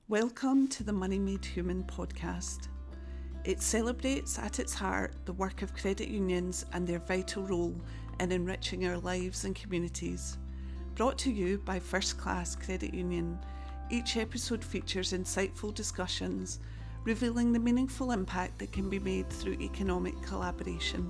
Welcome to the Money Made Human podcast. It celebrates at its heart the work of credit unions and their vital role in enriching our lives and communities. Brought to you by First Class Credit Union, each episode features insightful discussions revealing the meaningful impact that can be made through economic collaboration.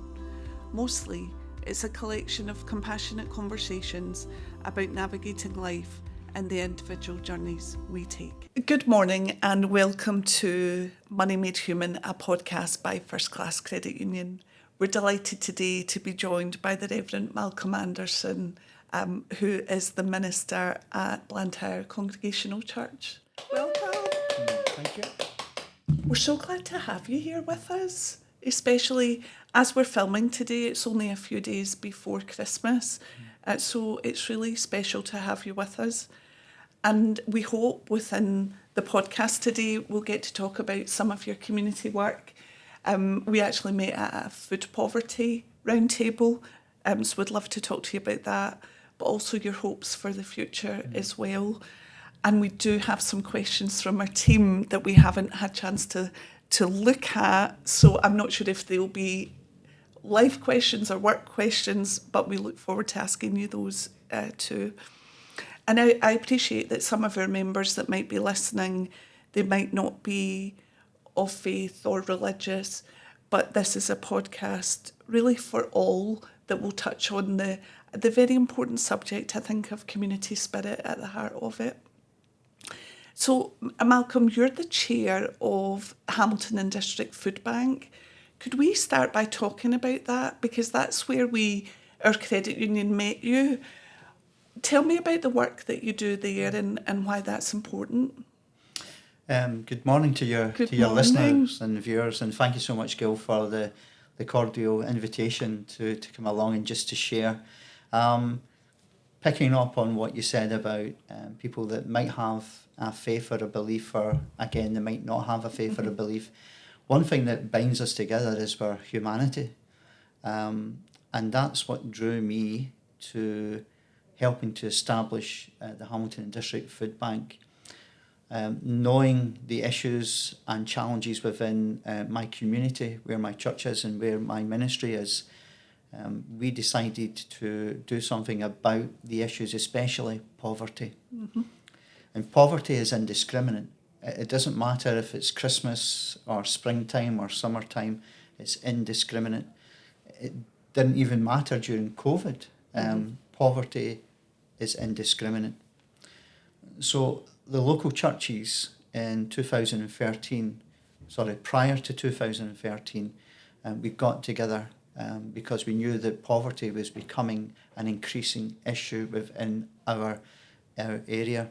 Mostly, it's a collection of compassionate conversations about navigating life and the individual journeys we take. Good morning and welcome to Money Made Human, a podcast by First Class Credit Union. We're delighted today to be joined by the Reverend Malcolm Anderson, who is the minister at Blantyre Congregational Church. Welcome. Thank you. We're so glad to have you here with us, especially as we're filming today. It's only a few days before Christmas, so it's really special to have you with us. And we hope within the podcast today we'll get to talk about some of your community work. We actually met at a food poverty roundtable, so we'd love to talk to you about that, but also your hopes for the future as well. And we do have some questions from our team that we haven't had a chance to look at, so I'm not sure if they'll be live questions or work questions, but we look forward to asking you those too. And I appreciate that some of our members that might be listening, they might not be of faith or religious, but this is a podcast really for all that will touch on the very important subject, I think, of community spirit at the heart of it. So, Malcolm, you're the chair of Hamilton District Foodbank. Could we start by talking about that? Because that's where our credit union met you. Tell me about the work that you do there and why that's important. Good morning to your listeners and viewers, and thank you so much, Gayle, for the cordial invitation to come along and just to share. Picking up on what you said about people that might have a faith or a belief, or again, they might not have a faith or a belief. One thing that binds us together is our humanity. And that's what drew me to helping to establish the Hamilton District Foodbank. Knowing the issues and challenges within my community, where my church is and where my ministry is, we decided to do something about the issues, especially poverty. Mm-hmm. And poverty is indiscriminate. It doesn't matter if it's Christmas or springtime or summertime, it's indiscriminate. It didn't even matter during COVID. Poverty is indiscriminate. So the local churches in prior to 2013, we got together because we knew that poverty was becoming an increasing issue within our area.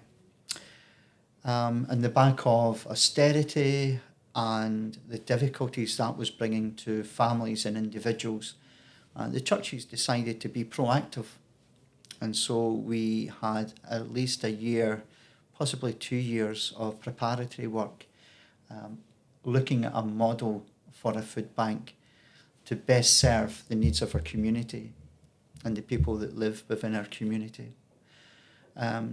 And the back of austerity and the difficulties that was bringing to families and individuals, the churches decided to be proactive. And so we had at least a year, possibly 2 years of preparatory work, looking at a model for a food bank to best serve the needs of our community and the people that live within our community.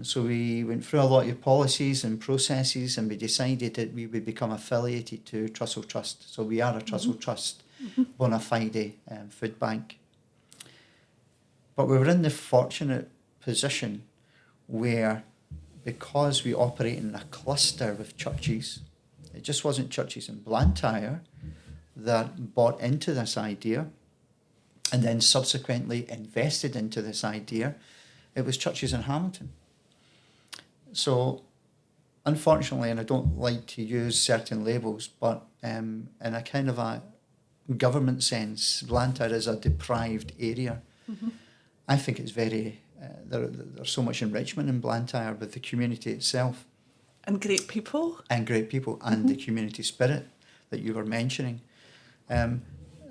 So we went through a lot of policies and processes, and we decided that we would become affiliated to Trussell Trust. So we are a Trussell Trust bona fide food bank. But we were in the fortunate position where, because we operate in a cluster with churches, it just wasn't churches in Blantyre that bought into this idea and then subsequently invested into this idea. It was churches in Hamilton. So, unfortunately, and I don't like to use certain labels, but in a kind of a government sense, Blantyre is a deprived area. Mm-hmm. I think it's very, there's so much enrichment in Blantyre with the community itself. And great people. And the community spirit that you were mentioning.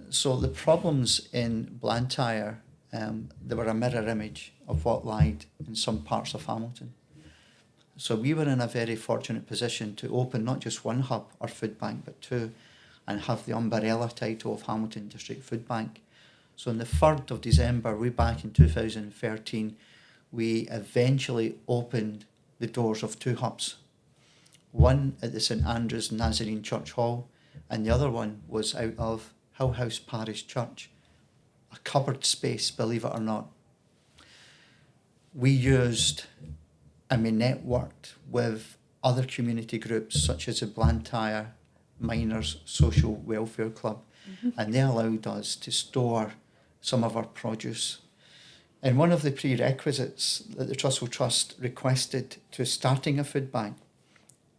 So the problems in Blantyre, they were a mirror image of what lied in some parts of Hamilton. So we were in a very fortunate position to open not just one hub or food bank, but two, and have the umbrella title of Hamilton District Foodbank. So on the 3rd of December, way back in 2013, we eventually opened the doors of two hubs. one at the St Andrew's Nazarene Church Hall, and the other one was out of Hill House Parish Church, a cupboard space, believe it or not. We used and we networked with other community groups such as the Blantyre Miners Social Welfare Club, and they allowed us to store some of our produce. And one of the prerequisites that the Trussell Trust requested to starting a food bank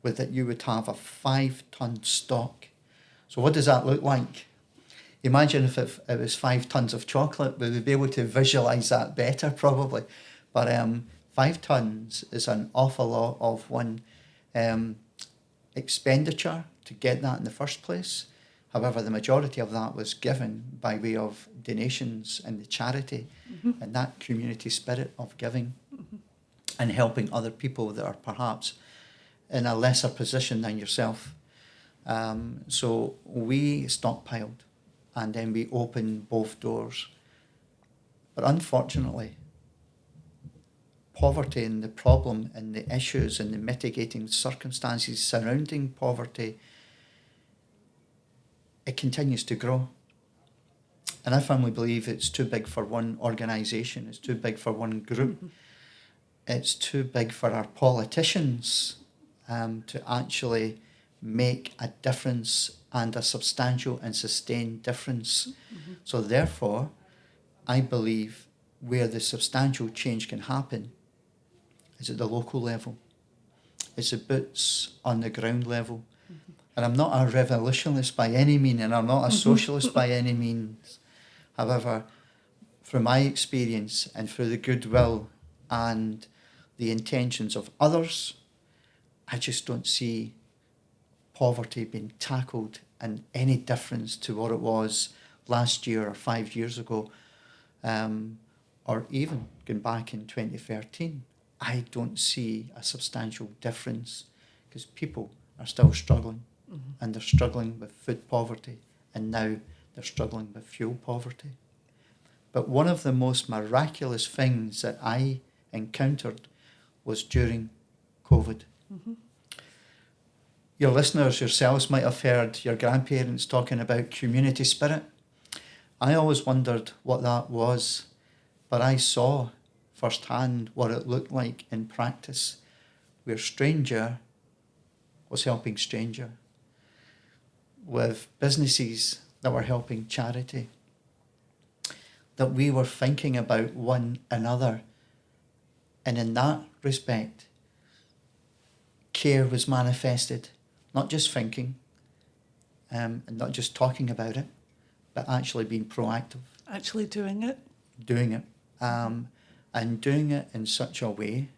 was that you would have a 5-ton stock. So what does that look like? Imagine if it was 5 tons of chocolate, we would be able to visualise that better probably. But 5 tons is an awful lot of one expenditure to get that in the first place. However, the majority of that was given by way of donations and the charity and that community spirit of giving and helping other people that are perhaps in a lesser position than yourself. So we stockpiled and then we opened both doors. But unfortunately, poverty and the problem and the issues and the mitigating circumstances surrounding poverty, it continues to grow. And I firmly believe it's too big for one organisation, it's too big for one group, it's too big for our politicians to actually make a difference and a substantial and sustained difference. So therefore, I believe where the substantial change can happen is at the local level. It's the boots on the ground level. And I'm not a revolutionist by any means, and I'm not a socialist by any means. However, from my experience and through the goodwill and the intentions of others, I just don't see poverty being tackled in any difference to what it was last year or 5 years ago, or even going back in 2013. I don't see a substantial difference because people are still struggling. And they're struggling with food poverty, and now they're struggling with fuel poverty. But one of the most miraculous things that I encountered was during COVID. Your listeners yourselves might have heard your grandparents talking about community spirit. I always wondered what that was, but I saw firsthand what it looked like in practice, where stranger was helping stranger, with businesses that were helping charity, that we were thinking about one another. And in that respect, care was manifested, not just thinking and not just talking about it, but actually being proactive. Actually doing it. Doing it. And doing it in such a way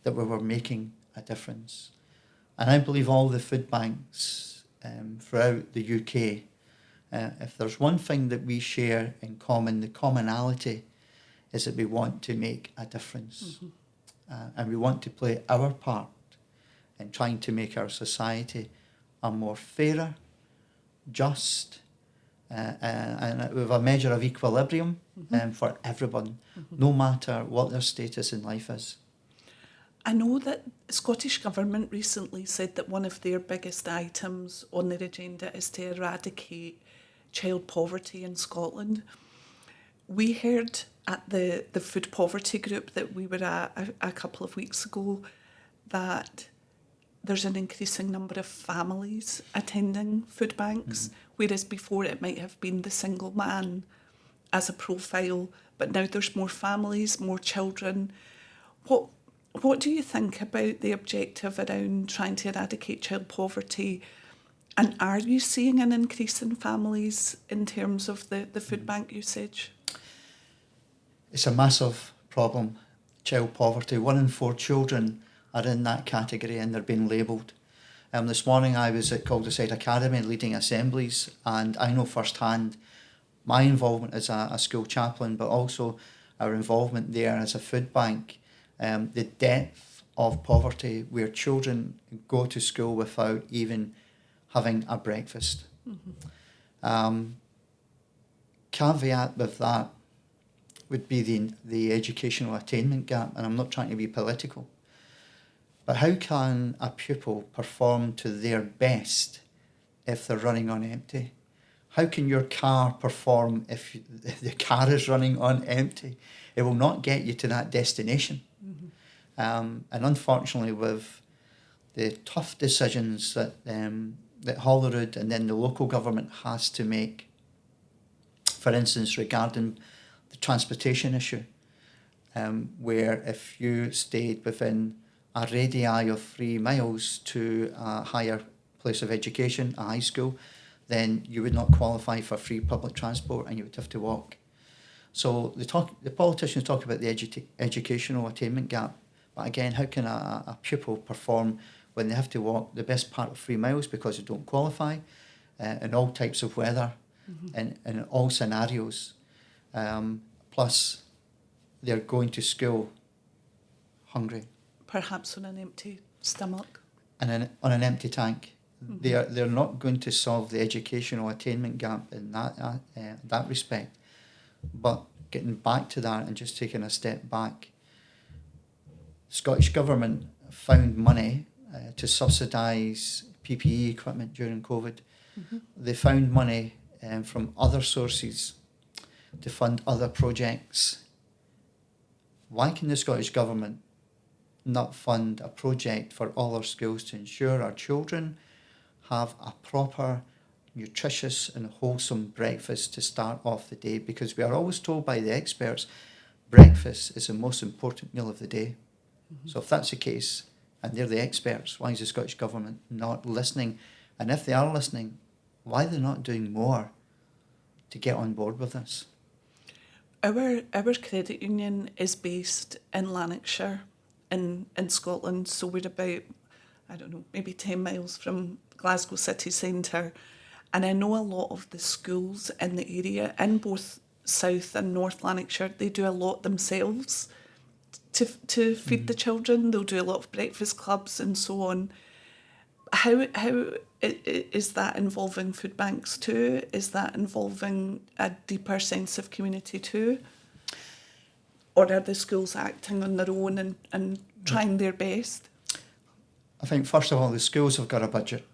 that we were making a difference. And I believe all the food banks throughout the UK, if there's one thing that we share in common, the commonality is that we want to make a difference. And we want to play our part in trying to make our society a more fairer, just, and with a measure of equilibrium for everyone, no matter what their status in life is. I know that the Scottish Government recently said that one of their biggest items on their agenda is to eradicate child poverty in Scotland. We heard at the food poverty group that we were at a couple of weeks ago that there's an increasing number of families attending food banks, whereas before it might have been the single man as a profile, but now there's more families, more children. What do you think about the objective around trying to eradicate child poverty? And are you seeing an increase in families in terms of the food bank usage? It's a massive problem, child poverty. 1 in 4 children are in that category and they're being labelled. This morning I was at Calderside Academy leading assemblies, and I know firsthand my involvement as a school chaplain, but also our involvement there as a food bank. The depth of poverty where children go to school without even having a breakfast. Caveat with that would be the educational attainment gap, and I'm not trying to be political, But how can a pupil perform to their best if they're running on empty? How can your car perform if the car is running on empty? It will not get you to that destination. And unfortunately, with the tough decisions that Holyrood and then the local government has to make, for instance, regarding the transportation issue, where if you stayed within a radii of 3 miles to a higher place of education, a high school, then you would not qualify for free public transport and you would have to walk. So the politicians talk about the educational attainment gap. But again, how can a pupil perform when they have to walk the best part of 3 miles because they don't qualify in all types of weather and in all scenarios? Plus, they're going to school hungry. Perhaps on an empty stomach. And on an empty tank. They're not going to solve the educational attainment gap in that respect. But getting back to that and just taking a step back, Scottish Government found money to subsidise PPE equipment during COVID. They found money from other sources to fund other projects. Why can the Scottish Government not fund a project for all our schools to ensure our children have a proper, nutritious and wholesome breakfast to start off the day? Because we are always told by the experts, breakfast is the most important meal of the day. So if that's the case, and they're the experts, why is the Scottish Government not listening? And if they are listening, why are they not doing more to get on board with this? Our credit union is based in Lanarkshire in Scotland, so we're about, I don't know, maybe 10 miles from Glasgow city centre. And I know a lot of the schools in the area, in both South and North Lanarkshire, they do a lot themselves to feed the children. They'll do a lot of breakfast clubs and so on. How is that involving food banks too? Is that involving a deeper sense of community too? Or are the schools acting on their own and trying their best? I think, first of all, the schools have got a budget.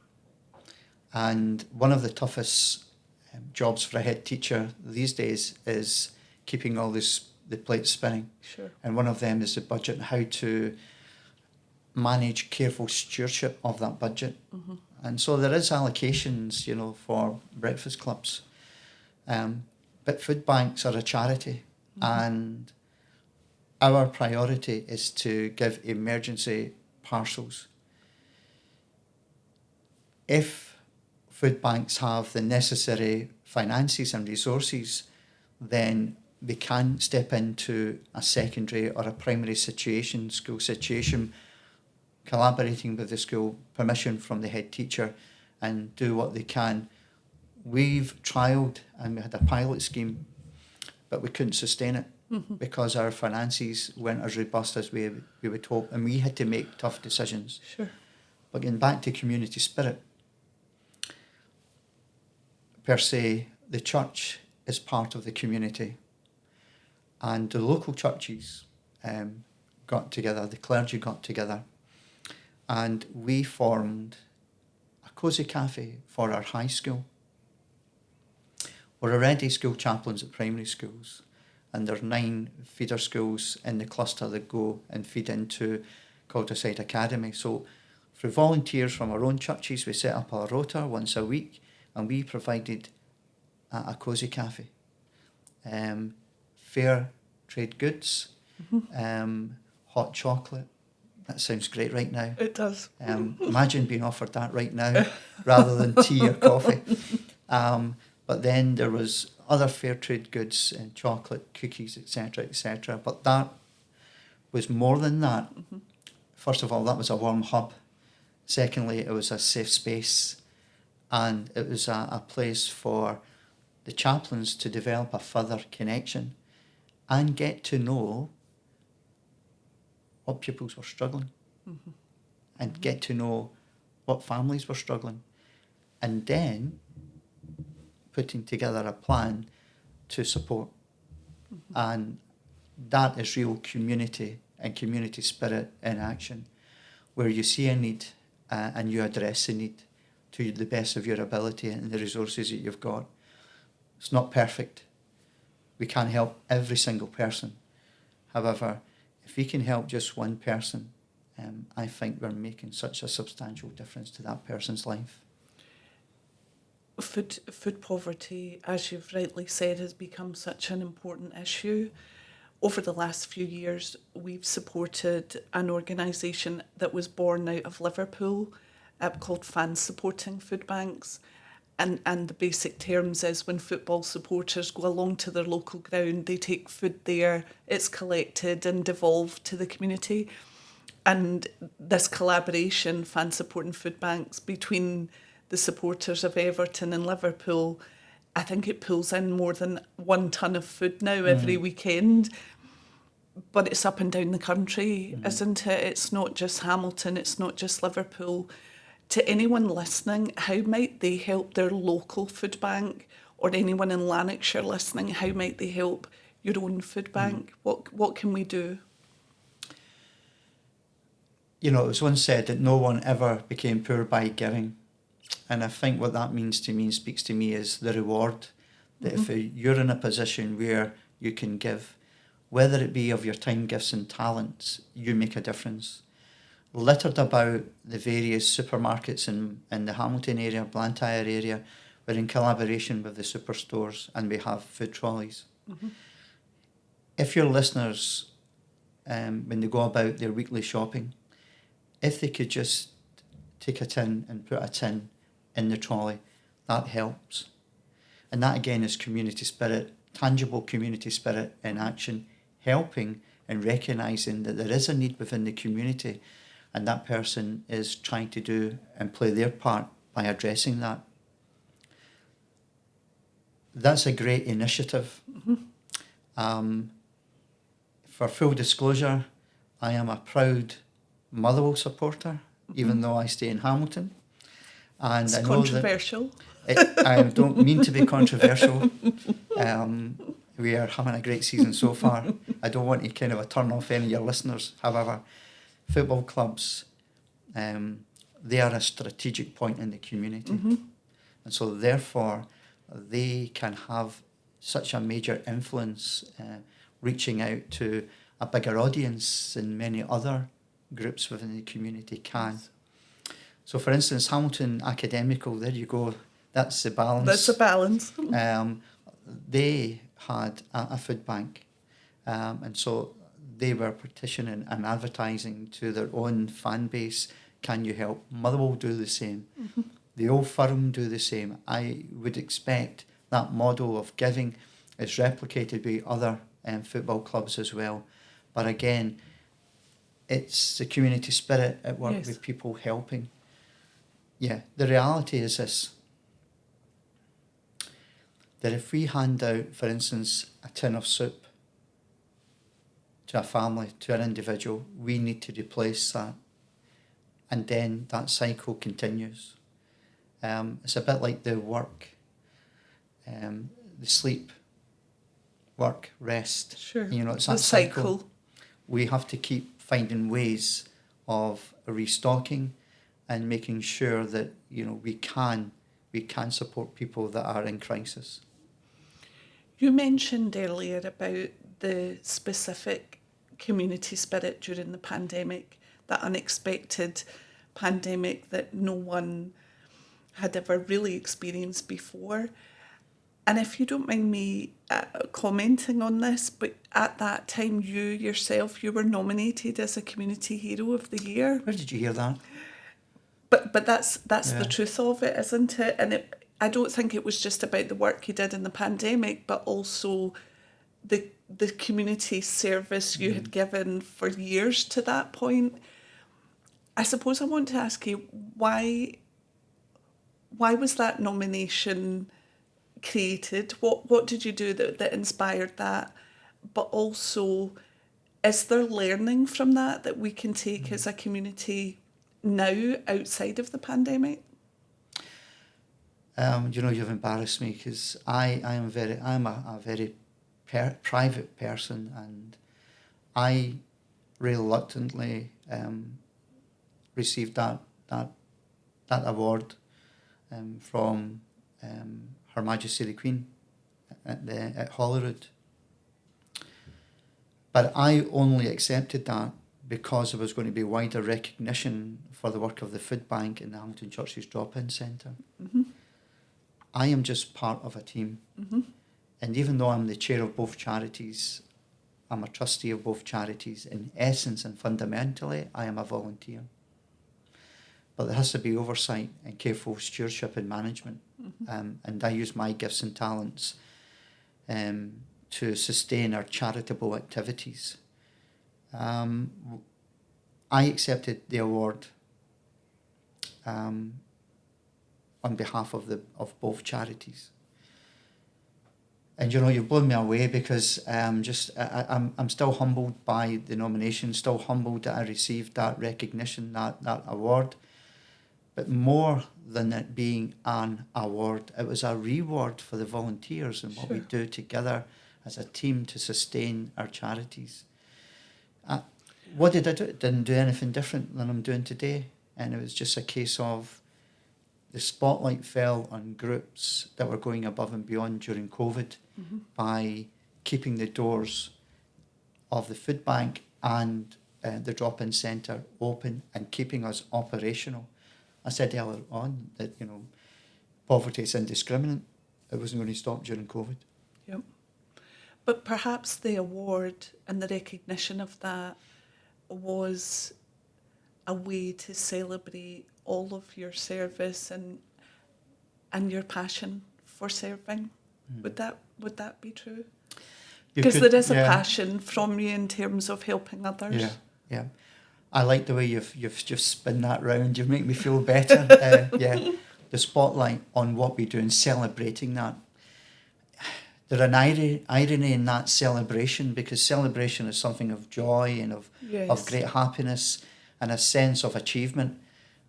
And one of the toughest jobs for a head teacher these days is keeping all the plates spinning. Sure. And one of them is the budget and how to manage careful stewardship of that budget. And so there is allocations, for breakfast clubs. But food banks are a charity. And our priority is to give emergency parcels. If food banks have the necessary finances and resources, then they can step into a secondary or a primary situation, school situation, collaborating with the school, permission from the head teacher, and do what they can. We've trialled and we had a pilot scheme, but we couldn't sustain it because our finances weren't as robust as we would hope, and we had to make tough decisions. Sure. But getting back to community spirit, per se, the church is part of the community. And the local churches got together, the clergy got together, and we formed a cosy cafe for our high school. We're already school chaplains at primary schools, and there are 9 feeder schools in the cluster that go and feed into Calderside Academy. So for volunteers from our own churches, we set up a rota once a week, and we provided a cosy cafe. Fair trade goods, hot chocolate. That sounds great right now. It does. Imagine being offered that right now rather than tea or coffee. But then there was other fair trade goods and chocolate, cookies, etc., etc. But that was more than that. First of all, that was a warm hub. Secondly, it was a safe space, and it was a place for the chaplains to develop a further connection and get to know what pupils were struggling and get to know what families were struggling, and then putting together a plan to support. And that is real community and community spirit in action. where you see a need and you address the need to the best of your ability and the resources that you've got. It's not perfect. We can't help every single person. However, if we can help just one person, I think we're making such a substantial difference to that person's life. Food poverty, as you've rightly said, has become such an important issue. Over the last few years, we've supported an organisation that was born out of Liverpool called Fans Supporting Foodbanks. And the basic terms is when football supporters go along to their local ground, they take food there, it's collected and devolved to the community. And this collaboration, Fans Supporting Foodbanks, between the supporters of Everton and Liverpool, I think it pulls in more than 1 tonne of food now every weekend. But it's up and down the country, isn't it? It's not just Hamilton, it's not just Liverpool. To anyone listening, how might they help their local food bank? Or anyone in Lanarkshire listening, how might they help your own food bank? What can we do? You know, it was once said that no one ever became poor by giving. And I think what that means to me and speaks to me is the reward. That if you're in a position where you can give, whether it be of your time, gifts and talents, you make a difference. Littered about the various supermarkets in the Hamilton area, Blantyre area, we're in collaboration with the superstores and we have food trolleys. If your listeners, when they go about their weekly shopping, if they could just take a tin and put a tin in the trolley, that helps. And that again is community spirit, tangible community spirit in action, helping and recognising that there is a need within the community and that person is trying to do and play their part by addressing that. That's a great initiative. For full disclosure, I am a proud Motherwell supporter, even though I stay in Hamilton. And it's I know controversial. I don't mean to be controversial. We are having a great season so far. I don't want to kind of turn off any of your listeners. However, football clubs, they are a strategic point in the community. And so therefore, they can have such a major influence, reaching out to a bigger audience than many other groups within the community can. So for instance, Hamilton Academical, there you go, that's the balance. That's the balance. They had a food bank, and so they were petitioning and advertising to their own fan base, can you help? Motherwell do the same. The Old Firm do the same. I would expect that model of giving is replicated by other football clubs as well. But again, it's the community spirit at work with people helping. Yeah, the reality is this, that if we hand out, for instance, a tin of soup to a family, to an individual, we need to replace that. And then that cycle continues. It's a bit like the work, the sleep, work, rest. Sure. You know, it's that the cycle. We have to keep finding ways of restocking and making sure that, you know, we can support people that are in crisis. You mentioned earlier about the specific community spirit during the pandemic, that unexpected pandemic that no one had ever really experienced before. And if you don't mind me commenting on this, but at that time you yourself, you were nominated as a Community Hero of the Year. Where did you hear that? But that's the truth of it, isn't it? And I don't think it was just about the work you did in the pandemic, but also the community service you had given for years to that point. I suppose I want to ask you, why was that nomination created? What did you do that inspired that? But also, is there learning from that we can take as a community now outside of the pandemic? You know, you've embarrassed me because I'm a very private person, and I reluctantly received that award from Her Majesty the Queen at Holyrood. But I only accepted that because there was going to be wider recognition for the work of the food bank in the Hamilton Churches Drop-In Centre. Mm-hmm. I am just part of a team. Mm-hmm. And even though I'm the chair of both charities, I'm a trustee of both charities. In essence and fundamentally, I am a volunteer. But there has to be oversight and careful stewardship and management. Mm-hmm. And I use my gifts and talents to sustain our charitable activities. I accepted the award on behalf of both charities. And you've blown me away because I'm still humbled by the nomination, still humbled that I received that recognition, that award. But more than it being an award, it was a reward for the volunteers and what we do together as a team to sustain our charities. What did I do? Didn't do anything different than I'm doing today. And it was just a case of the spotlight fell on groups that were going above and beyond during COVID by keeping the doors of the food bank and the drop-in centre open and keeping us operational. I said earlier on that, poverty is indiscriminate. It wasn't going to stop during COVID. Yep. But perhaps the award and the recognition of that was a way to celebrate all of your service and your passion for serving. Would that be true? Because there is a passion from you in terms of helping others. Yeah. I like the way you've just spun that round. You make me feel better. The spotlight on what we do and celebrating that. There's an irony in that celebration, because celebration is something of joy and of great happiness and a sense of achievement.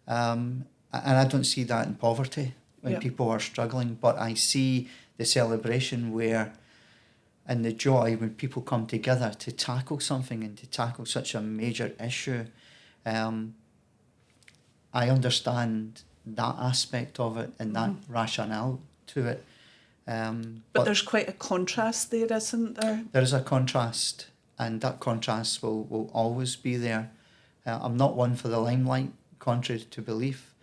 And I don't see that in poverty when people are struggling, but I see the celebration and the joy when people come together to tackle something and to tackle such a major issue. I understand that aspect of it and that rationale to it. But there's quite a contrast there, isn't there? There is a contrast, and that contrast will always be there. I'm not one for the limelight, contrary to belief.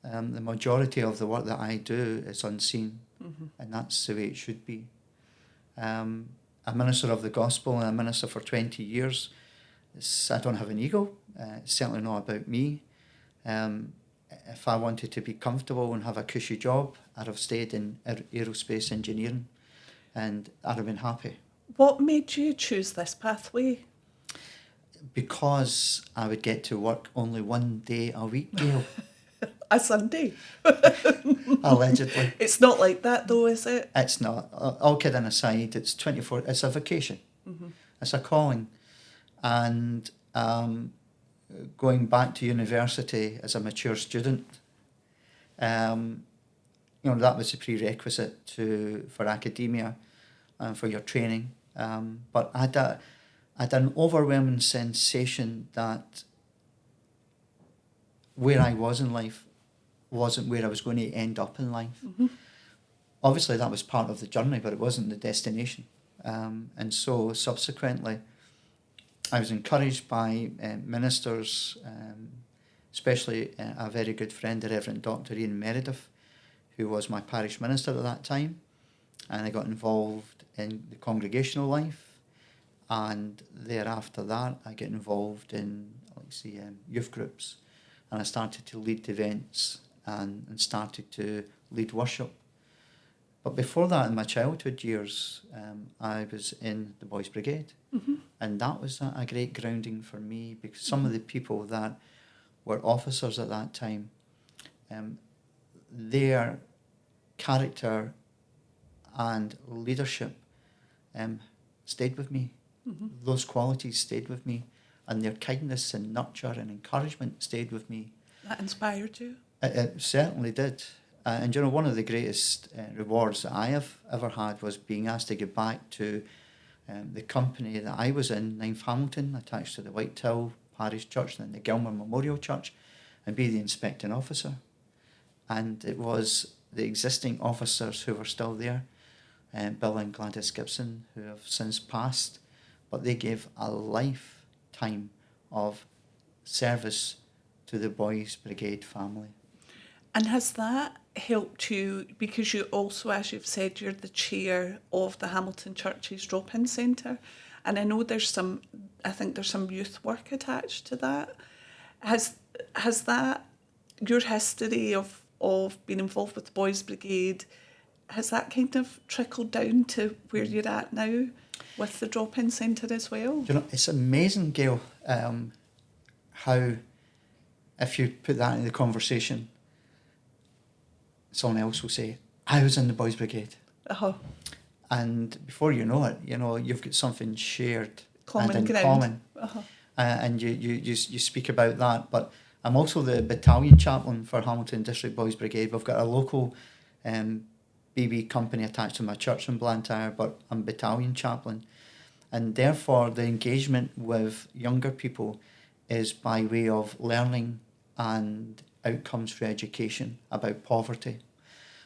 The majority of the work that I do is unseen, and that's the way it should be. A minister of the gospel and a minister for 20 years, I don't have an ego. It's certainly not about me. If I wanted to be comfortable and have a cushy job, I'd have stayed in aerospace engineering and I'd have been happy. What made you choose this pathway? Because I would get to work only one day a week, Gayle. A Sunday? Allegedly. It's not like that though, is it? It's not. All kidding aside, it's 24. It's a vacation. It's a calling. And going back to university as a mature student, that was a prerequisite for academia and for your training. But I had an overwhelming sensation that where I was in life wasn't where I was going to end up in life. Obviously, that was part of the journey, but it wasn't the destination. And so subsequently, I was encouraged by ministers, especially a very good friend, the Reverend Dr. Ian Meredith, who was my parish minister at that time. And I got involved in the congregational life. And thereafter that, I get involved in, youth groups. And I started to lead events and started to lead worship. But before that, in my childhood years, I was in the Boys' Brigade. And that was a great grounding for me, because some of the people that were officers at that time, their character and leadership stayed with me. Those qualities stayed with me, and their kindness and nurture and encouragement stayed with me. That inspired you? It certainly did. And one of the greatest rewards that I have ever had was being asked to give back to the company that I was in, 9th Hamilton, attached to the Whitetail Parish Church and the Gilmer Memorial Church, and be the inspecting officer. And it was the existing officers who were still there, Bill and Gladys Gibson, who have since passed, but they gave a lifetime of service to the Boys Brigade family. And has that helped you, because you also, as you've said, you're the chair of the Hamilton Churches Drop-In Centre, and I know I think there's some youth work attached to that. Has that, your history of being involved with the Boys Brigade, has that kind of trickled down to where you're at now with the drop-in centre as well? You know, it's amazing, Gayle, how if you put that in the conversation, someone else will say, I was in the Boys Brigade. Uh-huh. And before you know it, you know, you've got something shared Common and in ground. common. Uh-huh. And you speak about that. But I'm also the battalion chaplain for Hamilton District Boys Brigade. We've got a local BB company attached to my church in Blantyre, but I'm battalion chaplain. And therefore, the engagement with younger people is by way of learning and outcomes for education about poverty.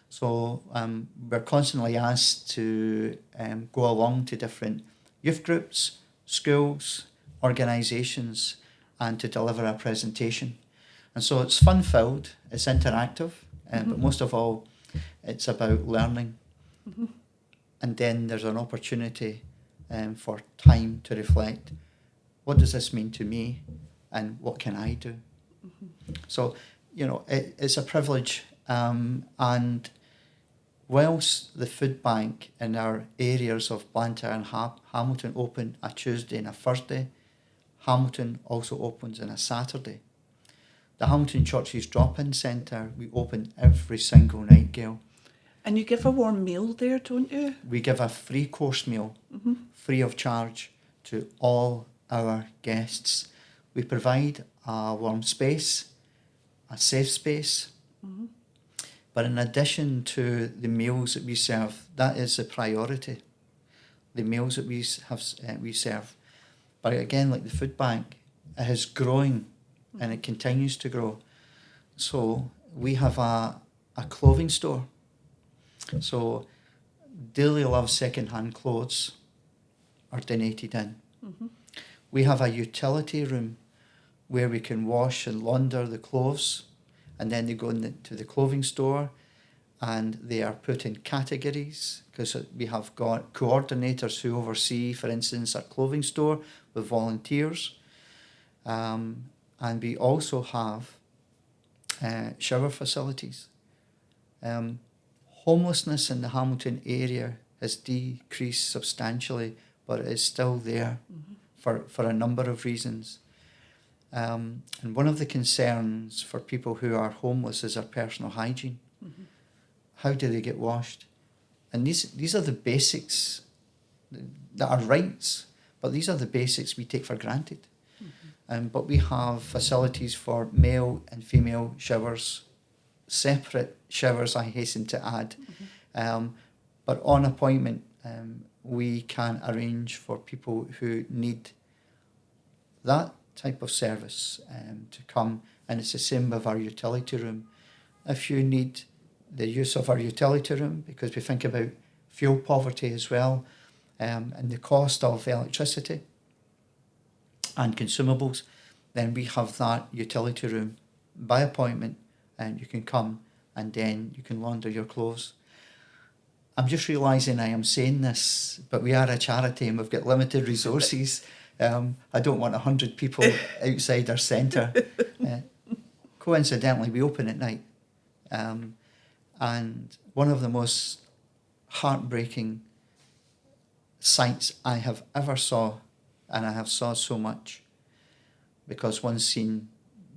So we're constantly asked to go along to different youth groups, schools, organisations, and to deliver a presentation. And so it's fun-filled, it's interactive, but most of all, it's about learning. Mm-hmm. And then there's an opportunity for time to reflect. What does this mean to me, and what can I do? Mm-hmm. So, you know, it's a privilege, and whilst the food bank in our areas of Blantyre and Hamilton open a Tuesday and a Thursday, Hamilton also opens on a Saturday. The Hamilton Churches Drop-In Centre, we open every single night, Gayle. And you give a warm meal there, don't you? We give a free course meal, free of charge, to all our guests. We provide a warm space, a safe space. Mm-hmm. But in addition to the meals that we serve, that is the priority. The meals that we serve. But again, like the food bank, it is growing and it continues to grow. So we have a clothing store. So Daily Love second-hand clothes are donated in. Mm-hmm. We have a utility room where we can wash and launder the clothes, and then they go into the clothing store and they are put in categories, because we have got coordinators who oversee, for instance, our clothing store with volunteers. And we also have shower facilities. Homelessness in the Hamilton area has decreased substantially, but it is still there for a number of reasons. And one of the concerns for people who are homeless is their personal hygiene. Mm-hmm. How do they get washed? And these are the basics that are rights, but these are the basics we take for granted. Mm-hmm. But we have facilities for male and female showers, separate showers, I hasten to add. Mm-hmm. But on appointment, we can arrange for people who need that type of service to come, and it's the same with our utility room. If you need the use of our utility room, because we think about fuel poverty as well, and the cost of electricity and consumables, then we have that utility room by appointment, and you can come and then you can launder your clothes. I'm just realising I am saying this, but we are a charity and we've got limited resources. I don't want 100 people outside our centre. Coincidentally, we open at night. And one of the most heartbreaking sights I have ever saw, and I have saw so much, because once seen,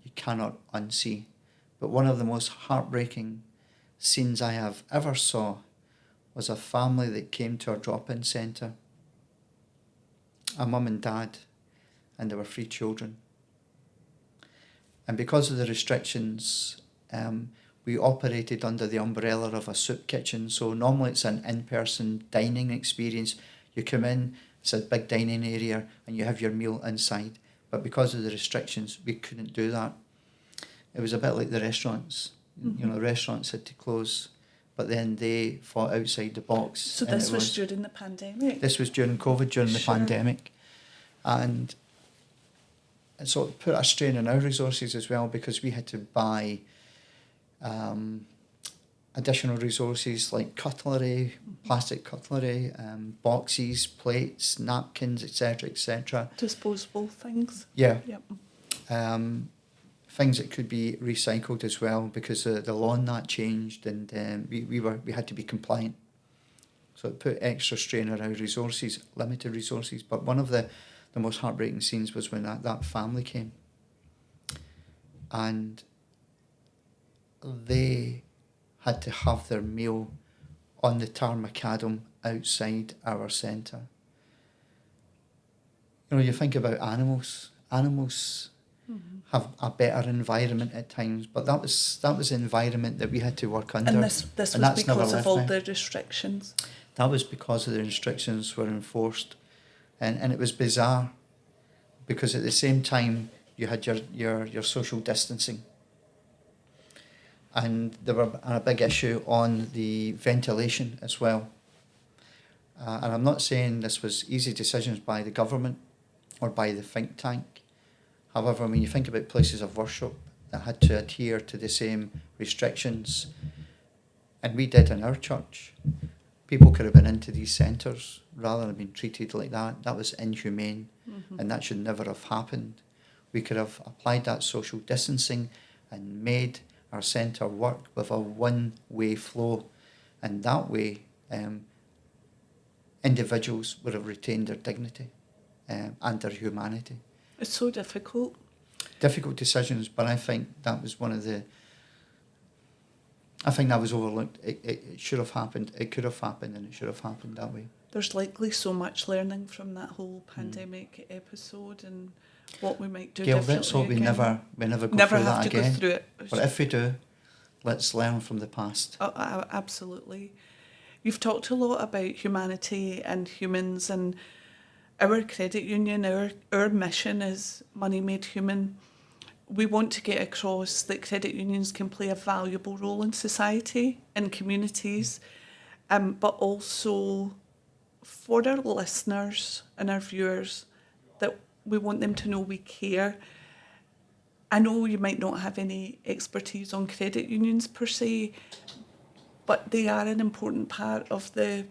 you cannot unsee. But one of the most heartbreaking scenes I have ever saw was a family that came to our drop-in centre, a mum and dad, and there were 3 children. And because of the restrictions, we operated under the umbrella of a soup kitchen. So normally it's an in-person dining experience. You come in, it's a big dining area, and you have your meal inside. But because of the restrictions, we couldn't do that. it was a bit like the restaurants. You know, restaurants had to close, but then they fought outside the box. So this was during the pandemic? This was during COVID, during the pandemic. And so it put a strain on our resources as well, because we had to buy additional resources like cutlery, plastic cutlery, boxes, plates, napkins, etc. Disposable things? Yeah. Yep. Things that could be recycled as well, because the law on that changed, and we had to be compliant. So it put extra strain on our resources, limited resources. But one of the most heartbreaking scenes was when that family came, and they had to have their meal on the tar macadam outside our centre. You know, you think about animals. Animals have a better environment at times, but that was the environment that we had to work under. And this was because of all the restrictions? That was because of the restrictions were enforced. And it was bizarre, because at the same time you had your social distancing. And there were a big issue on the ventilation as well. And I'm not saying this was easy decisions by the government or by the think tank. However, when you think about places of worship that had to adhere to the same restrictions, and we did in our church, people could have been into these centres rather than being treated like that. That was inhumane, and that should never have happened. We could have applied that social distancing and made our centre work with a one-way flow, and that way individuals would have retained their dignity and their humanity. It's so difficult. Difficult decisions, but I think that was I think that was overlooked. It should have happened, it could have happened, and it should have happened that way. There's likely so much learning from that whole pandemic episode, and what we might do differently. Let's hope we never go through that again. Go through it. But if we do, let's learn from the past. Absolutely. You've talked a lot about humanity and humans, and our credit union, our mission is Money Made Human. We want to get across that credit unions can play a valuable role in society, in communities, but also for our listeners and our viewers, that we want them to know we care. I know you might not have any expertise on credit unions per se, but they are an important part of the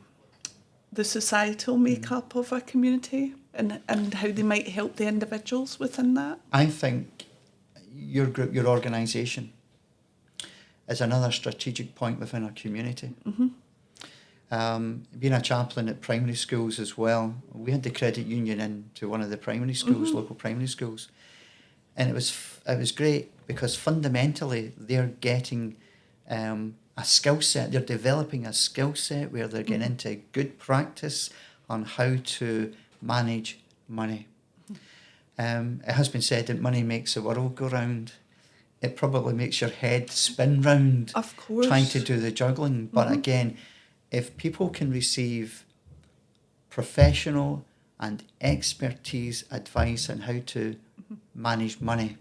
societal makeup of a community, and how they might help the individuals within that. I think your group, your organisation, is another strategic point within our community. Being a chaplain at primary schools as well, we had the credit union into one of the primary schools, local primary schools, and it was great, because fundamentally they're getting a skill set. They're developing a skill set where they're getting into good practice on how to manage money. It has been said that money makes the world go round. It probably makes your head spin round, of course, trying to do the juggling. But again, if people can receive professional and expertise advice on how to manage money,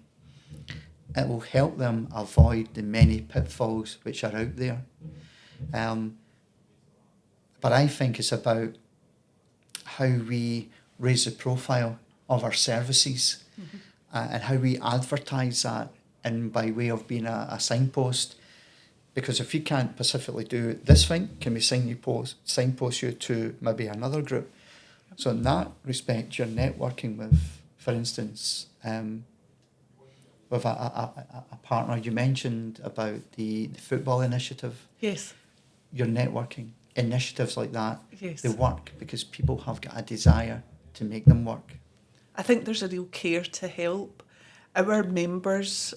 it will help them avoid the many pitfalls which are out there. But I think it's about how we raise the profile of our services, and how we advertise that, and by way of being a signpost. Because if you can't specifically do this thing, can we signpost you to maybe another group? So in that respect, you're networking with, for instance, with a partner. You mentioned about the football initiative. Yes. You're networking. Initiatives like that, yes, they work because people have got a desire to make them work. I think there's a real care to help. Our members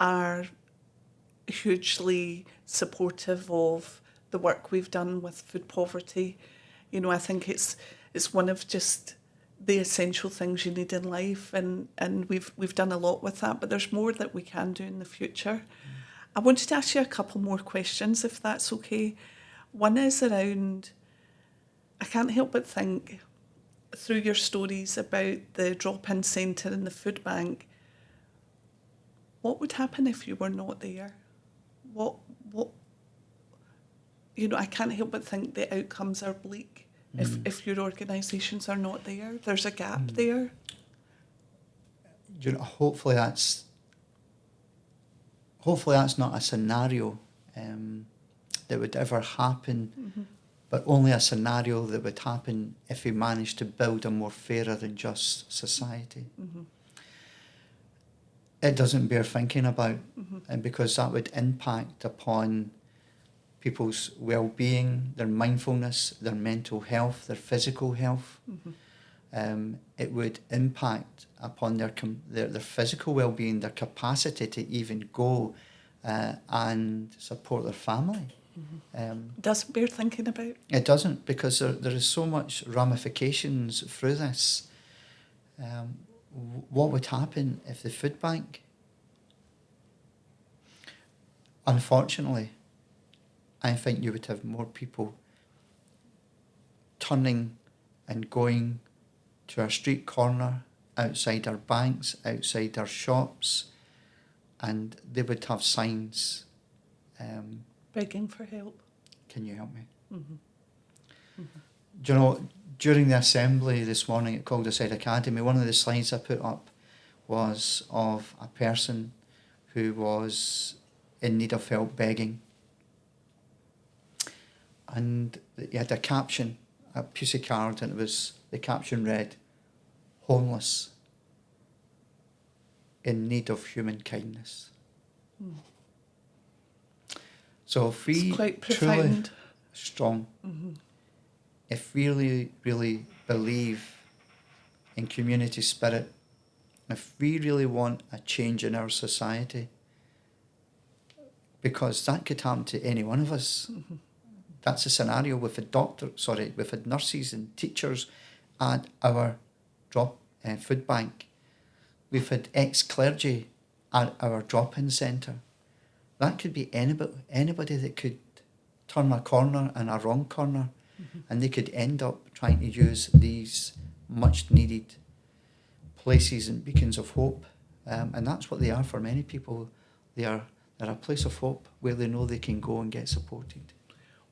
are hugely supportive of the work we've done with food poverty. You know, I think it's one of just the essential things you need in life, and we've done a lot with that, but there's more that we can do in the future. I wanted to ask you a couple more questions, if that's okay. One is around, I can't help but think, through your stories about the drop-in centre and the food bank, What would happen if you were not there? What, I can't help but think the outcomes are bleak. If your organisations are not there, there's a gap there. Hopefully that's not a scenario that would ever happen, but only a scenario that would happen if we managed to build a more fairer and just society. It doesn't bear thinking about, and because that would impact upon people's well-being, their mindfulness, their mental health, their physical health. It would impact upon their physical well-being, their capacity to even go and support their family. Doesn't bear thinking about? It doesn't, because there is so much ramifications through this. What would happen if the food bank, unfortunately, I think you would have more people turning and going to our street corner, outside our banks, outside our shops, and they would have signs. Begging for help. Can you help me? Do you know, during the assembly this morning at Calderside Academy, one of the slides I put up was of a person who was in need of help begging. And he had a caption, a piece of card, and the caption read, "Homeless, in need of human kindness." So if we It's quite truly profound. strong, if we really, really believe in community spirit, if we really want a change in our society, because that could happen to any one of us. That's a scenario with we've had nurses and teachers at our food bank. We've had ex-clergy at our drop-in centre. That could be anybody that could turn a corner and a wrong corner, and they could end up trying to use these much-needed places and beacons of hope. And that's what they are for many people. They're a place of hope where they know they can go and get supported.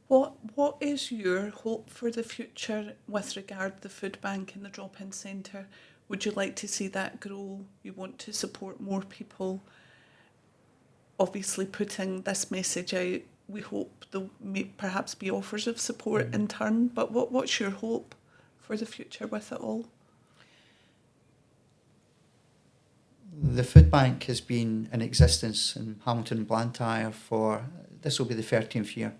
What is your hope for the future with regard to the food bank and the drop-in centre? Would you like to see that grow? You want to support more people? Obviously, putting this message out, we hope there may perhaps be offers of support in turn, but what's your hope for the future with it all? The food bank has been in existence in Hamilton and Blantyre this will be the 13th year.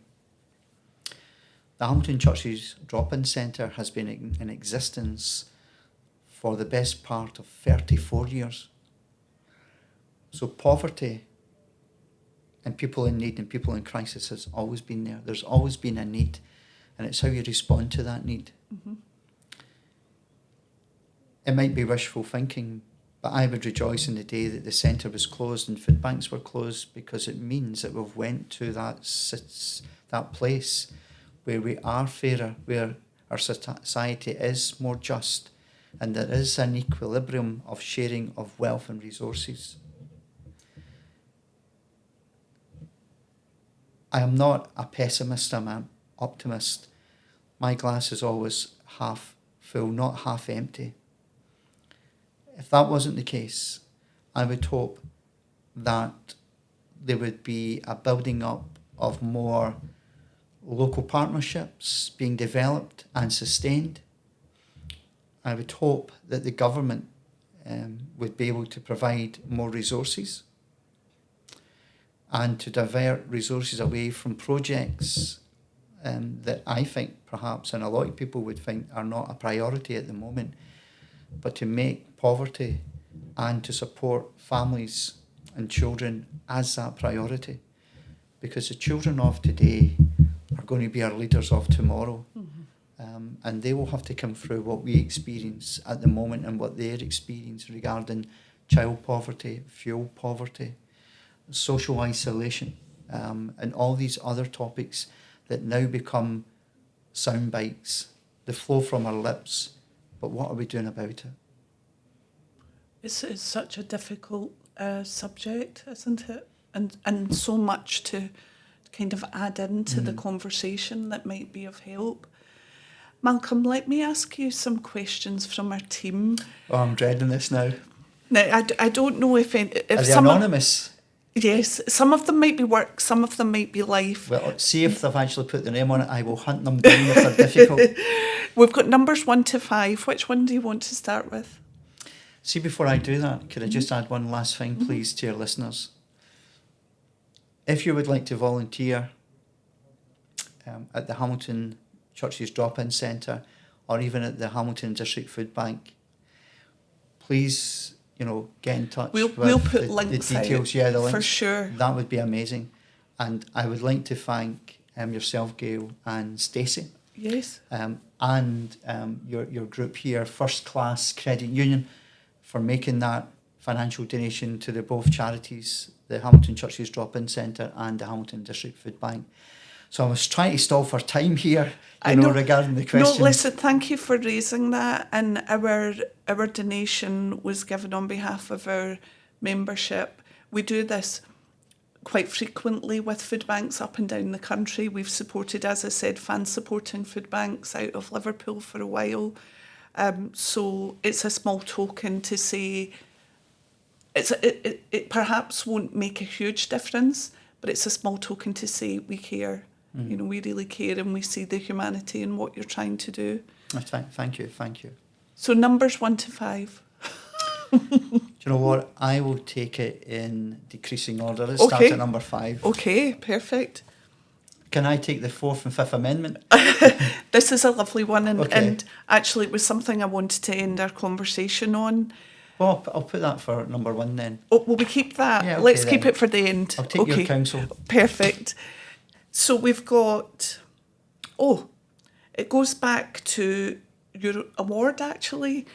The Hamilton Church's drop-in centre has been in existence for the best part of 34 years. So poverty and people in need and people in crisis has always been there. There's always been a need, and it's how you respond to that need. It might be wishful thinking, but I would rejoice in the day that the centre was closed and food banks were closed, because it means that we've went to that place where we are fairer, where our society is more just, and there is an equilibrium of sharing of wealth and resources. I am not a pessimist, I'm an optimist. My glass is always half full, not half empty. If that wasn't the case, I would hope that there would be a building up of more local partnerships being developed and sustained. I would hope that the government would be able to provide more resources and to divert resources away from projects that I think perhaps, and a lot of people would think, are not a priority at the moment, but to make poverty and to support families and children as that priority. Because the children of today are going to be our leaders of tomorrow. And they will have to come through what we experience at the moment and what they're experiencing regarding child poverty, fuel poverty, social isolation, and all these other topics that now become sound bites. They flow from our lips, but what are we doing about it? It's such a difficult subject, isn't it? And so much to kind of add into the conversation that might be of help. Malcolm, let me ask you some questions from our team. Oh, I'm dreading this now. Now, I don't know if Are they some anonymous? Yes, some of them might be work, some of them might be life. Well, see if they've actually put their name on it. I will hunt them down if they're difficult. We've got numbers 1 to 5. Which one do you want to start with? See, before I do that, could I just add one last thing, please, to your listeners? If you would like to volunteer at the Hamilton Churches Drop-In Centre or even at the Hamilton District Foodbank, please, get in touch. We'll put links the details. out, Yeah, the links. for sure. That would be amazing. And I would like to thank yourself, Gayle, and Stacey. Yes. And your group here, First Class Credit Union, for making that financial donation to the both charities, the Hamilton Churches Drop-In Centre and the Hamilton District Foodbank. So I was trying to stall for time here, regarding the question. No, listen, thank you for raising that. And our donation was given on behalf of our membership. We do this quite frequently with food banks up and down the country. We've supported, as I said, Fans Supporting Foodbanks out of Liverpool for a while. So it's a small token to say it perhaps won't make a huge difference, but it's a small token to say we care. We really care and we see the humanity in what you're trying to do. Thank you. So numbers 1 to 5. Do you know what? I will take it in decreasing order. Let's start at number 5. Okay, perfect. Can I take the 4th and 5th Amendment? This is a lovely one, and actually it was something I wanted to end our conversation on. Well, I'll put that for number 1 then. Oh, will we keep that? Yeah, okay, Let's keep it for the end. I'll take your counsel. Perfect. So we've got... it goes back to your award, actually.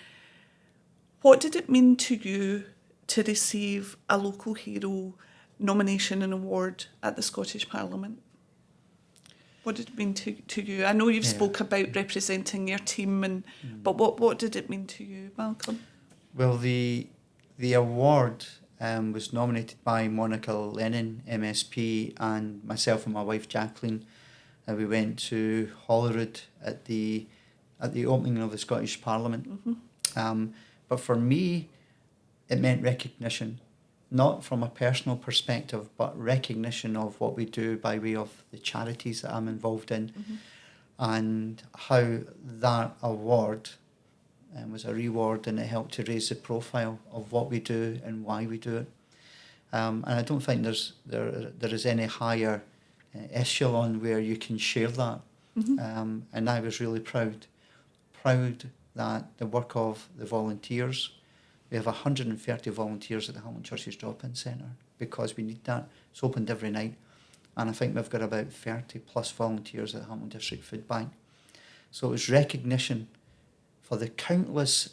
What did it mean to you to receive a local hero nomination and award at the Scottish Parliament? What did it mean to you? I know you've spoke about representing your team, but what did it mean to you, Malcolm? Well, the award was nominated by Monica Lennon, MSP, and myself and my wife Jacqueline. We went to Holyrood at the opening of the Scottish Parliament. But for me, it meant recognition, not from a personal perspective, but recognition of what we do by way of the charities that I'm involved in, and how that award was a reward, and it helped to raise the profile of what we do and why we do it. And I don't think there is any higher echelon where you can share that. And I was really proud that the work of the volunteers, we have 130 volunteers at the Hamilton Churches Drop-In Centre because we need that. It's opened every night. And I think we've got about 30 plus volunteers at the Hamilton District Foodbank. So it was recognition for the countless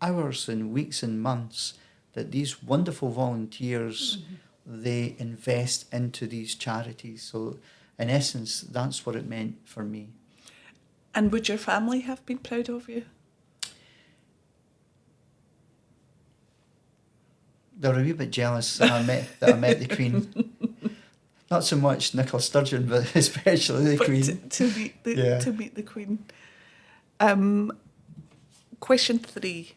hours and weeks and months that these wonderful volunteers, they invest into these charities. So in essence, that's what it meant for me. And would your family have been proud of you? They were a wee bit jealous that I met the Queen. Not so much Nicola Sturgeon, but especially the Queen. To meet the Queen. Question 3.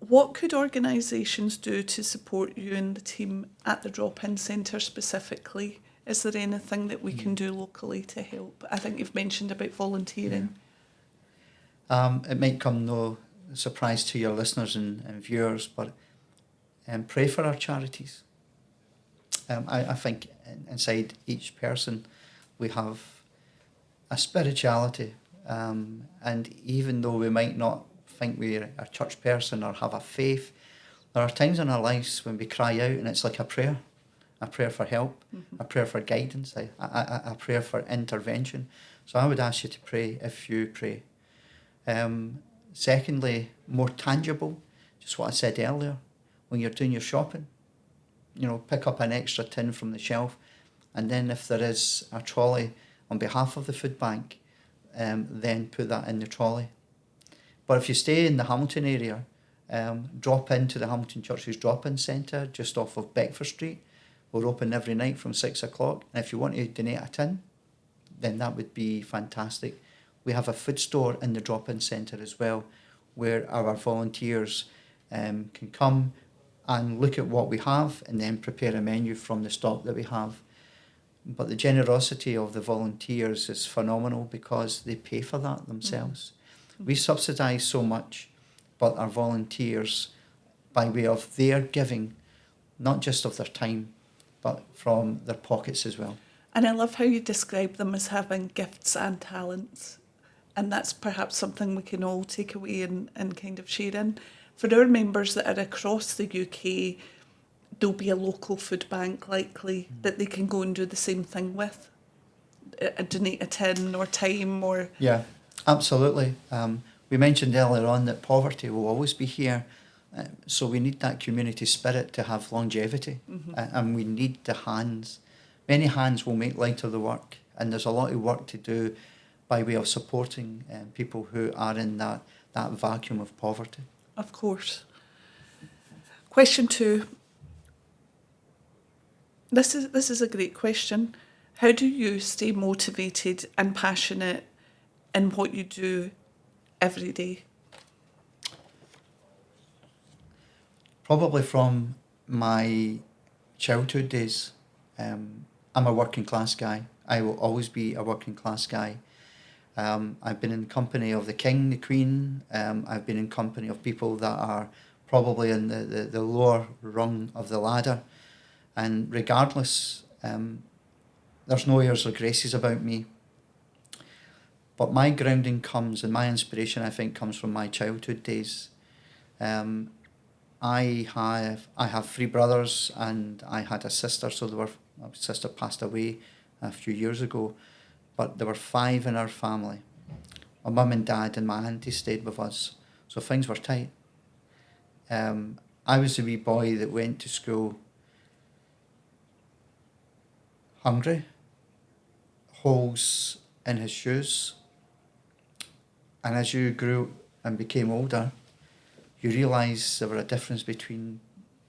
What could organisations do to support you and the team at the drop-in centre specifically? Is there anything that we can do locally to help? I think you've mentioned about volunteering. It might come no surprise to your listeners and viewers, but pray for our charities. I think inside each person we have a spirituality, and even though we might not think we're a church person or have a faith, there are times in our lives when we cry out and it's like a prayer for help, a prayer for guidance, a prayer for intervention. So I would ask you to pray if you pray. Secondly, more tangible, just what I said earlier, when you're doing your shopping, pick up an extra tin from the shelf, and then if there is a trolley on behalf of the food bank, then put that in the trolley. But if you stay in the Hamilton area, drop into the Hamilton Church's drop-in centre just off of Beckford Street. We're open every night from 6 o'clock. And if you want to donate a tin, then that would be fantastic. We have a food store in the drop-in centre as well, where our volunteers can come and look at what we have and then prepare a menu from the stock that we have. But the generosity of the volunteers is phenomenal because they pay for that themselves. Mm-hmm. We subsidise so much, but our volunteers, by way of their giving, not just of their time, but from their pockets as well. And I love how you describe them as having gifts and talents. And that's perhaps something we can all take away and kind of share in. For our members that are across the UK, there'll be a local food bank likely that they can go and do the same thing with. Donate a tin or time or... Yeah, absolutely. We mentioned earlier on that poverty will always be here. So we need that community spirit to have longevity. Mm-hmm. And we need the hands. Many hands will make light of the work. And there's a lot of work to do by way of supporting people who are in that vacuum of poverty. Of course. Question 2. This is a great question. How do you stay motivated and passionate in what you do every day? Probably from my childhood days. I'm a working class guy. I will always be a working class guy. I've been in company of the King, the Queen. I've been in company of people that are probably in the lower rung of the ladder. And regardless, there's no airs or graces about me. But my grounding comes, and my inspiration, I think, comes from my childhood days. I have 3 brothers, and I had a sister, so my sister passed away a few years ago. But there were 5 in our family. My mum and dad and my auntie stayed with us, so things were tight. I was the wee boy that went to school hungry, holes in his shoes. And as you grew and became older, you realise there were a difference between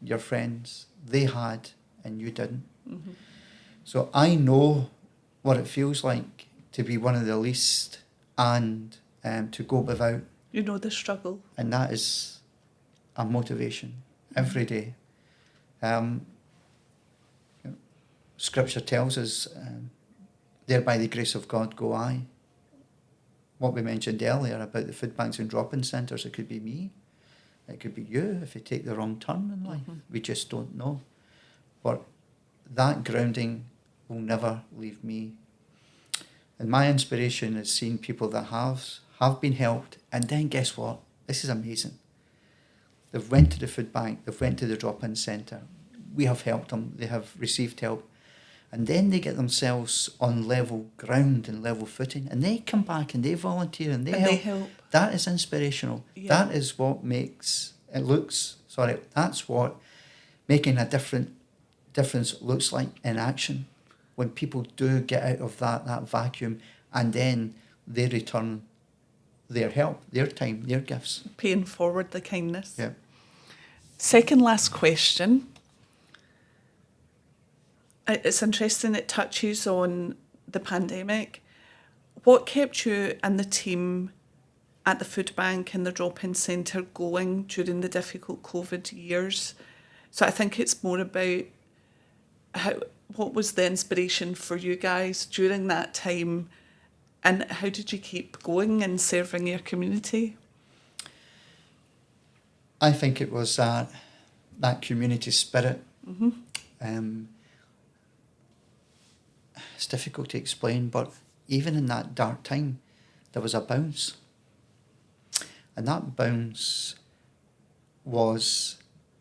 your friends. They had and you didn't. Mm-hmm. So I know what it feels like to be one of the least and to go without. You know the struggle. And that is a motivation every day. Scripture tells us, there by the grace of God go I. What we mentioned earlier about the food banks and drop-in centres, it could be me, it could be you if you take the wrong turn in life. Mm-hmm. We just don't know. But that grounding will never leave me. And my inspiration is seeing people that have been helped, and then guess what? This is amazing. They've went to the food bank, they've went to the drop-in centre. We have helped them, they have received help. And then they get themselves on level ground and level footing, and they come back and they volunteer and they help. That is inspirational. Yeah. That is what that's what making a difference looks like in action. When people do get out of that vacuum, and then they return their help, their time, their gifts. Paying forward the kindness. Yeah. Second last question. It's interesting, it touches on the pandemic. What kept you and the team at the food bank and the drop-in centre going during the difficult COVID years? So I think it's more about what was the inspiration for you guys during that time, and how did you keep going and serving your community? I think it was that community spirit. Mm-hmm. It's difficult to explain, but even in that dark time, there was a bounce. And that bounce was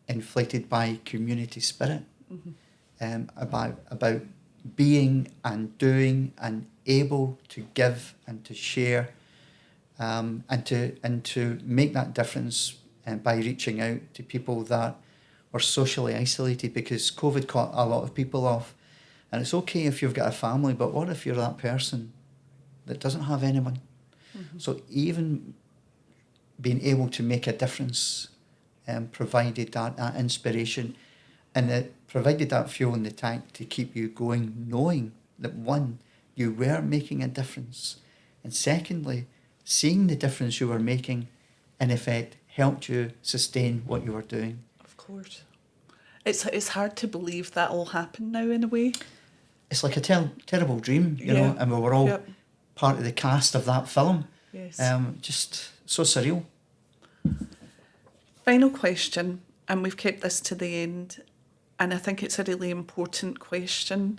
inflated by community spirit. Mm-hmm. About being and doing and able to give and to share, and to make that difference by reaching out to people that were socially isolated, because COVID caught a lot of people off. And it's okay if you've got a family, but what if you're that person that doesn't have anyone? Mm-hmm. So even being able to make a difference provided that inspiration, and it provided that fuel in the tank to keep you going, knowing that, one, you were making a difference, and secondly, seeing the difference you were making, in effect, helped you sustain what you were doing. Of course. It's hard to believe that all happened now, in a way. It's like a terrible dream, you know, and we were all part of the cast of that film. Yes. Just so surreal. Final question, and we've kept this to the end, and I think it's a really important question.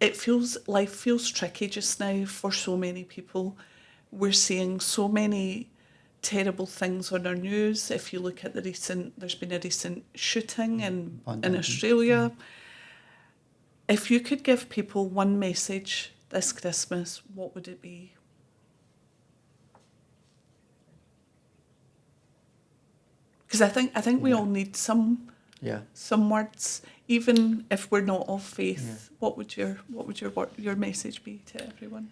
Life feels tricky just now for so many people. We're seeing so many terrible things on our news. If you look at there's been a recent shooting in Australia. If you could give people one message this Christmas, what would it be? Because I think we all need some words, even if we're not of faith. Yeah. What would your message be to everyone?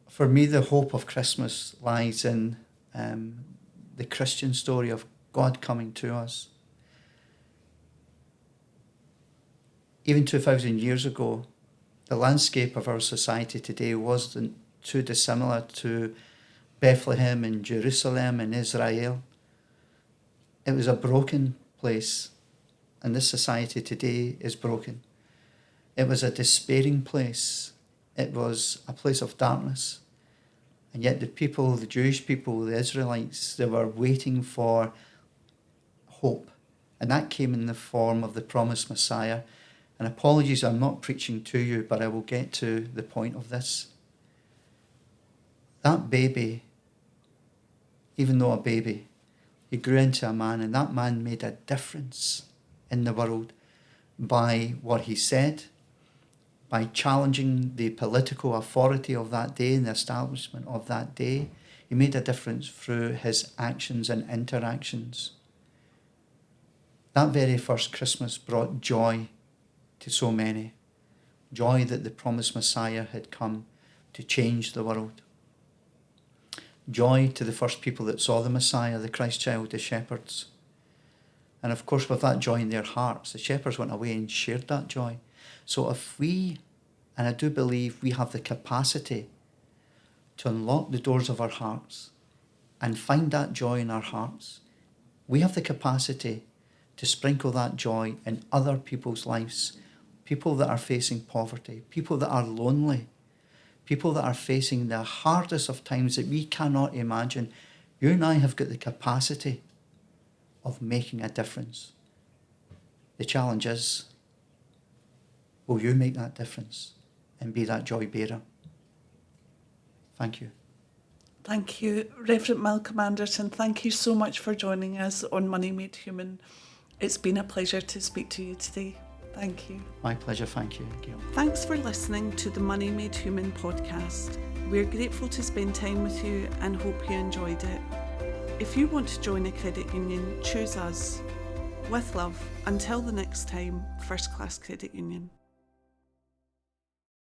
For me, the hope of Christmas lies in the Christian story of God coming to us. Even 2,000 years ago, the landscape of our society today wasn't too dissimilar to Bethlehem and Jerusalem and Israel. It was a broken place, and this society today is broken. It was a despairing place. It was a place of darkness. And yet the people, the Jewish people, the Israelites, they were waiting for hope. And that came in the form of the promised Messiah. And apologies, I'm not preaching to you, but I will get to the point of this. That baby, even though a baby, he grew into a man, and that man made a difference in the world by what he said, by challenging the political authority of that day and the establishment of that day. He made a difference through his actions and interactions. That very first Christmas brought joy to so many. Joy that the promised Messiah had come to change the world. Joy to the first people that saw the Messiah, the Christ child, the shepherds. And of course, with that joy in their hearts, the shepherds went away and shared that joy. So if we, and I do believe we have the capacity to unlock the doors of our hearts and find that joy in our hearts, we have the capacity to sprinkle that joy in other people's lives, people that are facing poverty, people that are lonely, people that are facing the hardest of times that we cannot imagine. You and I have got the capacity of making a difference. The challenge is, will you make that difference and be that joy bearer? Thank you. Thank you, Reverend Malcolm Anderson. Thank you so much for joining us on Money Made Human. It's been a pleasure to speak to you today. Thank you. My pleasure. Thank you, Gayle. Thanks for listening to the Money Made Human podcast. We're grateful to spend time with you and hope you enjoyed it. If you want to join a credit union, choose us. With love, until the next time, First Class Credit Union.